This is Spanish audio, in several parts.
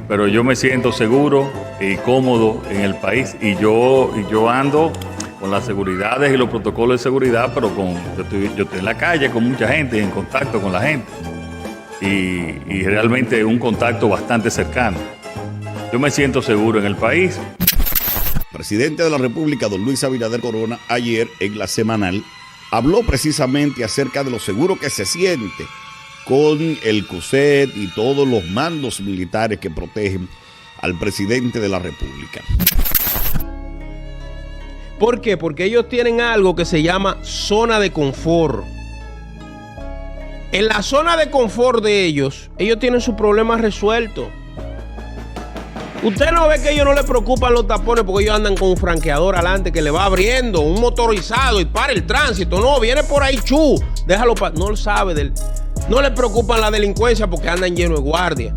pero yo me siento seguro y cómodo en el país y yo ando con las seguridades y los protocolos de seguridad, pero yo estoy en la calle con mucha gente, en contacto con la gente y realmente un contacto bastante cercano. Yo me siento seguro en el país. El presidente de la República, don Luis Abinader Corona, ayer en la semanal, habló precisamente acerca de lo seguro que se siente con el COSET y todos los mandos militares que protegen al presidente de la República. ¿Por qué? Porque ellos tienen algo que se llama zona de confort. En la zona de confort de ellos tienen sus problemas resueltos. Usted no ve que a ellos no les preocupan los tapones porque ellos andan con un franqueador adelante que le va abriendo, un motorizado y para el tránsito. No, viene por ahí, déjalo no lo sabe. No les preocupan la delincuencia porque andan llenos de guardia.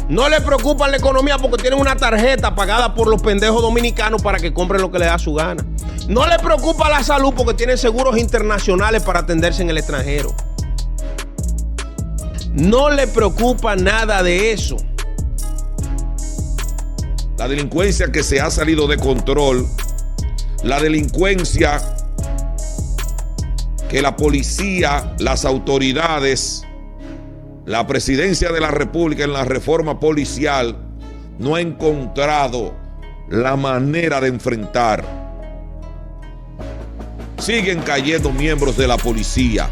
No les preocupa la economía porque tienen una tarjeta pagada por los pendejos dominicanos para que compren lo que les da su gana. No les preocupa la salud porque tienen seguros internacionales para atenderse en el extranjero. No les preocupa nada de eso. La delincuencia que se ha salido de control, la delincuencia que la policía, las autoridades, la presidencia de la República en la reforma policial no ha encontrado la manera de enfrentar. Siguen cayendo miembros de la policía.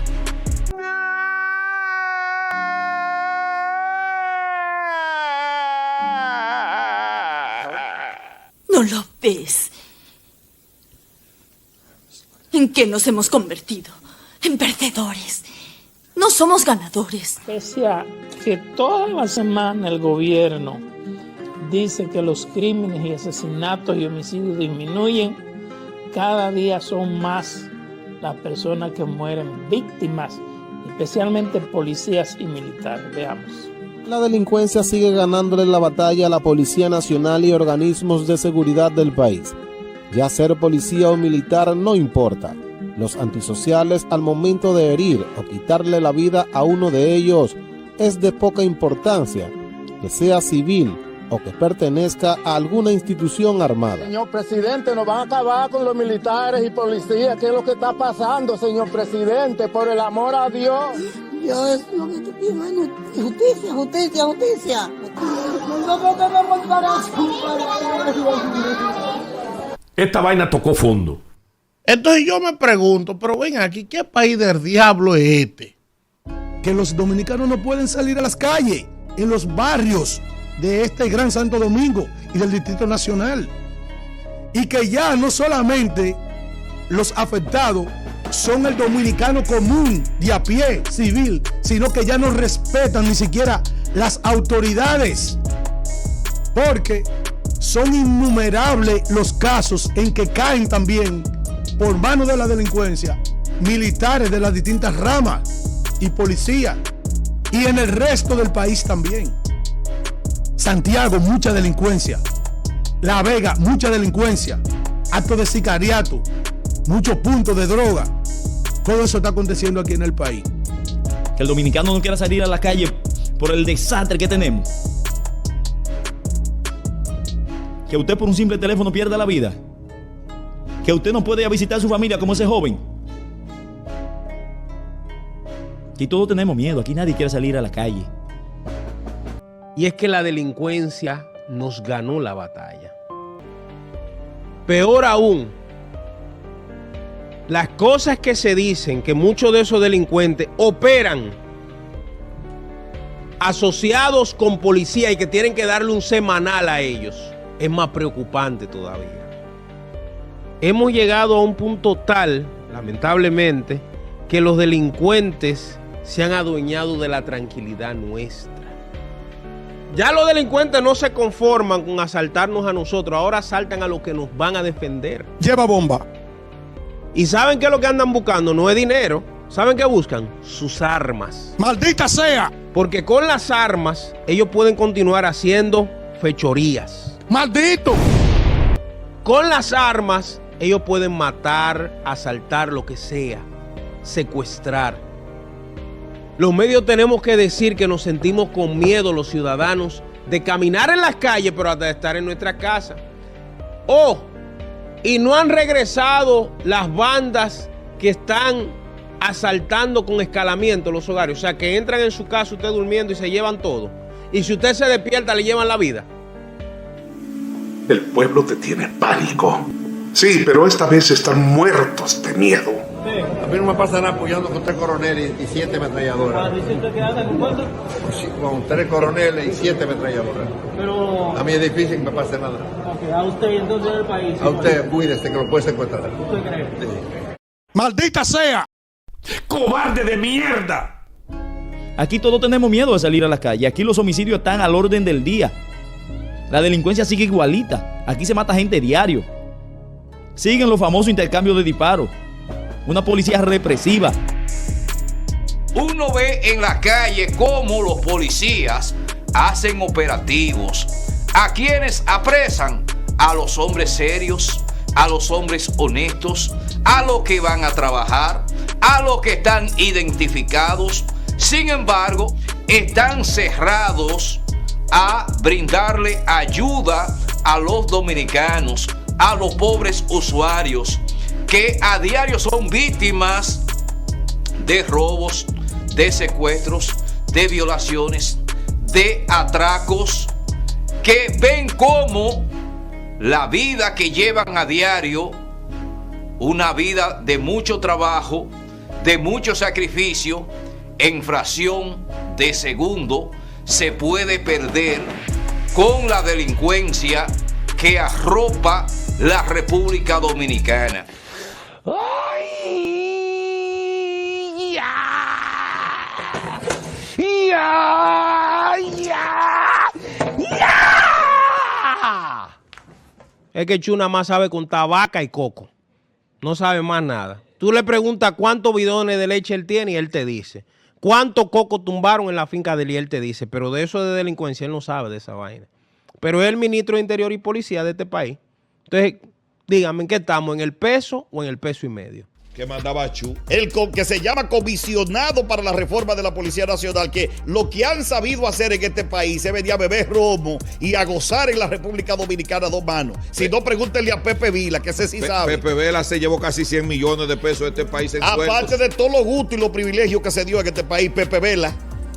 ¿No lo ves? ¿En qué nos hemos convertido? En perdedores. No somos ganadores. Pese a que toda la semana el gobierno dice que los crímenes y asesinatos y homicidios disminuyen, cada día son más las personas que mueren víctimas, especialmente policías y militares. Veamos. La delincuencia sigue ganándole la batalla a la Policía Nacional y organismos de seguridad del país. Ya ser policía o militar no importa. Los antisociales, al momento de herir o quitarle la vida a uno de ellos, es de poca importancia, que sea civil o que pertenezca a alguna institución armada. Señor presidente, nos van a acabar con los militares y policías. ¿Qué es lo que está pasando, señor presidente? Por el amor a Dios. Yo es lo que te pido, justicia, justicia, justicia. Esta vaina tocó fondo. Entonces yo me pregunto, pero ven aquí, ¿qué país del diablo es este? Que los dominicanos no pueden salir a las calles, en los barrios de este Gran Santo Domingo y del Distrito Nacional. Y que ya no solamente los afectados son el dominicano común, de a pie, civil, sino que ya no respetan ni siquiera las autoridades, porque son innumerables los casos en que caen también por mano de la delincuencia militares de las distintas ramas y policía, y en el resto del país también. Santiago, mucha delincuencia. La Vega, mucha delincuencia. Actos de sicariato, muchos puntos de droga. Todo eso está aconteciendo aquí en el país. Que el dominicano no quiera salir a la calle por el desastre que tenemos. Que usted por un simple teléfono pierda la vida. Que usted no puede ir a visitar a su familia como ese joven. Aquí todos tenemos miedo, aquí nadie quiere salir a la calle. Y es que la delincuencia nos ganó la batalla. Peor aún, las cosas que se dicen que muchos de esos delincuentes operan asociados con policía y que tienen que darle un semanal a ellos, es más preocupante todavía. Hemos llegado a un punto tal, lamentablemente, que los delincuentes se han adueñado de la tranquilidad nuestra. Ya los delincuentes no se conforman con asaltarnos a nosotros, ahora asaltan a los que nos van a defender. Lleva bomba. ¿Y saben qué es lo que andan buscando? No es dinero. ¿Saben qué buscan? Sus armas. ¡Maldita sea! Porque con las armas ellos pueden continuar haciendo fechorías. ¡Maldito! Con las armas ellos pueden matar, asaltar, lo que sea, secuestrar. Los medios tenemos que decir que nos sentimos con miedo los ciudadanos de caminar en las calles, pero hasta de estar en nuestra casa. Y no han regresado las bandas que están asaltando con escalamiento los hogares. O sea, que entran en su casa usted durmiendo y se llevan todo. Y si usted se despierta, le llevan la vida. El pueblo te tiene pánico. Sí, pero esta vez están muertos de miedo. A mí no me pasa nada apoyando con 3 coroneles y 7 ametralladoras. ¿Dice usted que anda con cuánto? Con 3 coroneles y 7 ametralladoras. Pero... A mí es difícil que me pase nada. Okay. ¿A usted entonces del país? A usted, cuídese, que lo puede secuestrar. ¿Usted cree? Sí. ¡Maldita sea! ¡Cobarde de mierda! Aquí todos tenemos miedo de salir a la calle. Aquí los homicidios están al orden del día. La delincuencia sigue igualita. Aquí se mata gente diario. Siguen los famosos intercambios de disparos. Una policía represiva. Uno ve en la calle cómo los policías hacen operativos. ¿A quienes apresan? A los hombres serios, a los hombres honestos, a los que van a trabajar, a los que están identificados. Sin embargo, están cerrados a brindarle ayuda a los dominicanos, a los pobres usuarios que a diario son víctimas de robos, de secuestros, de violaciones, de atracos, que ven cómo la vida que llevan a diario, una vida de mucho trabajo, de mucho sacrificio, en fracción de segundo se puede perder con la delincuencia que arropa la República Dominicana. ¡Ay! ¡Ya! Es que Chu nada más sabe contar vaca y coco. No sabe más nada. Tú le preguntas cuántos bidones de leche él tiene y él te dice. ¿Cuántos cocos tumbaron en la finca de él y él te dice? Pero de eso de delincuencia él no sabe de esa vaina. Pero es el ministro de Interior y Policía de este país. Entonces, díganme, ¿en qué estamos? ¿En el peso o en el peso y medio? Que mandaba Chu. El que se llama comisionado para la reforma de la Policía Nacional, que lo que han sabido hacer en este país es venir a beber romo y a gozar en la República Dominicana a 2 manos. Si no, pregúntenle a Pepe Vila, que ese sí sabe. Pepe Vila se llevó casi 100 millones de pesos de este país en sueldos. Aparte de todos los gustos y los privilegios que se dio en este país, Pepe Vila.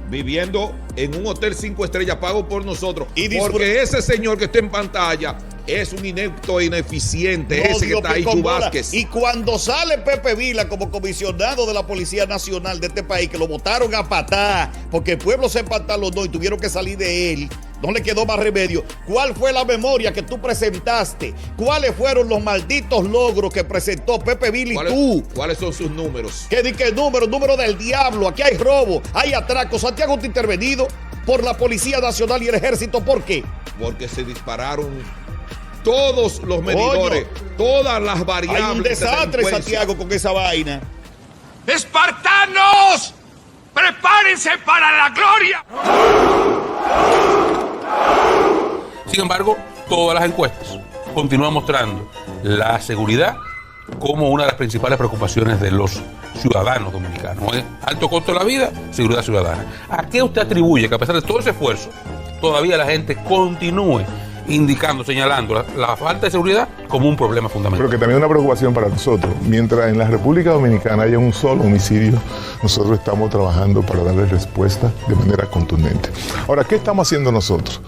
Viviendo en un hotel 5 estrellas pago por nosotros. Porque ese señor que está en pantalla es un inepto e ineficiente. Ese que está ahí, Chu Vázquez. Y cuando sale Pepe Vila como comisionado de la Policía Nacional de este país, que lo botaron a patar porque el pueblo se empantalonó y tuvieron que salir de él, no le quedó más remedio. ¿Cuál fue la memoria que tú presentaste? ¿Cuáles fueron los malditos logros que presentó Pepe Vila y tú? ¿Cuáles son sus números? ¿Qué número del diablo? Aquí hay robo, hay atracos. Santiago está intervenido por la Policía Nacional y el Ejército. ¿Por qué? Porque se dispararon todos los medidores, todas las variables. Hay un desastre, Santiago, con esa vaina. ¡Espartanos! ¡Prepárense para la gloria! Sin embargo, todas las encuestas continúan mostrando la seguridad como una de las principales preocupaciones de los ciudadanos dominicanos. ¿Eh? Alto costo de la vida, seguridad ciudadana. ¿A qué usted atribuye que a pesar de todo ese esfuerzo, todavía la gente continúe indicando, señalando la falta de seguridad como un problema fundamental? Pero que también es una preocupación para nosotros. Mientras en la República Dominicana haya un solo homicidio, nosotros estamos trabajando para darle respuesta de manera contundente. Ahora, ¿qué estamos haciendo nosotros?